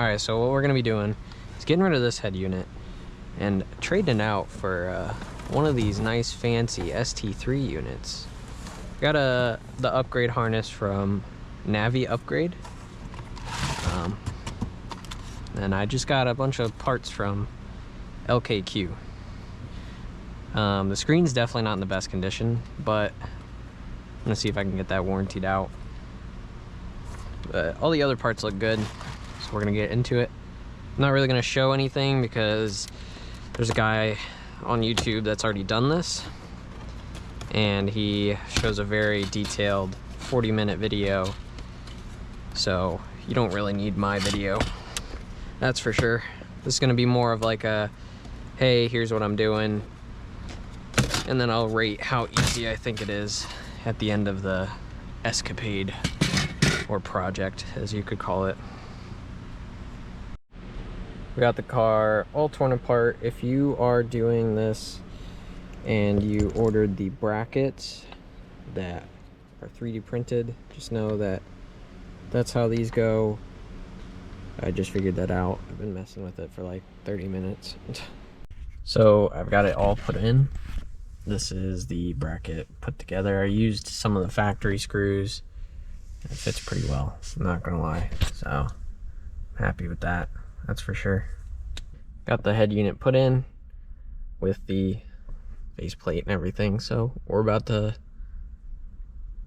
Alright, so what we're going to be doing is getting rid of this head unit and trading out for one of these nice fancy ST3 units. Got the upgrade harness from Navi Upgrade. And I just got a bunch of parts from LKQ. The screen's definitely not in the best condition, but I'm gonna see if I can get that warrantied out. But all the other parts look good, so we're gonna get into it. I'm not really gonna show anything because there's a guy on YouTube that's already done this, and he shows a very detailed 40-minute video, so you don't really need my video, that's for sure. This is gonna be more of like a, hey, here's what I'm doing, and then I'll rate how easy I think it is at the end of the escapade, or project, as you could call it. We got the car all torn apart. If you are doing this and you ordered the brackets that are 3D printed, just know that that's how these go. I just figured that out. I've been messing with it for like 30 minutes. So I've got it all put in. This is the bracket put together. I used some of the factory screws. It fits pretty well, I'm not gonna lie. So I'm happy with that, that's for sure. Got the head unit put in with the faceplate and everything, so we're about to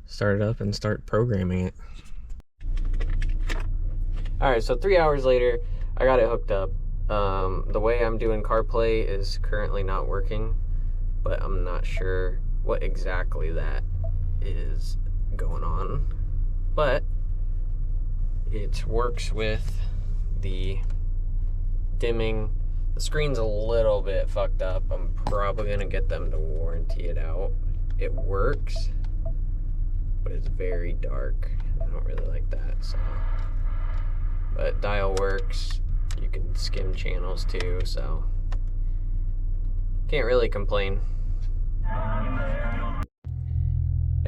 start it up and start programming it. Alright, so 3 hours later, I got it hooked up. The way I'm doing CarPlay is currently not working, but I'm not sure what exactly that is going on. But it works with the dimming. The screen's a little bit fucked up. I'm probably gonna get them to warranty it out. It works, but it's very dark. I don't really like that, so. But dial works. You can skim channels too, so can't really complain. I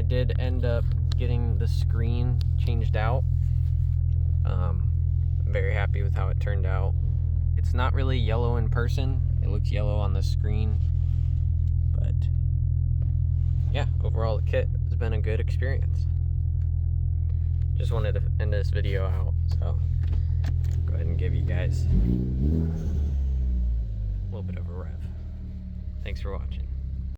did end up getting the screen changed out. I'm very happy with how it turned out. It's not really yellow in person. It looks yellow on the screen. But yeah, overall the kit has been a good experience. Just wanted to end this video out, so go ahead and give you guys a little bit of a rev. Thanks for watching.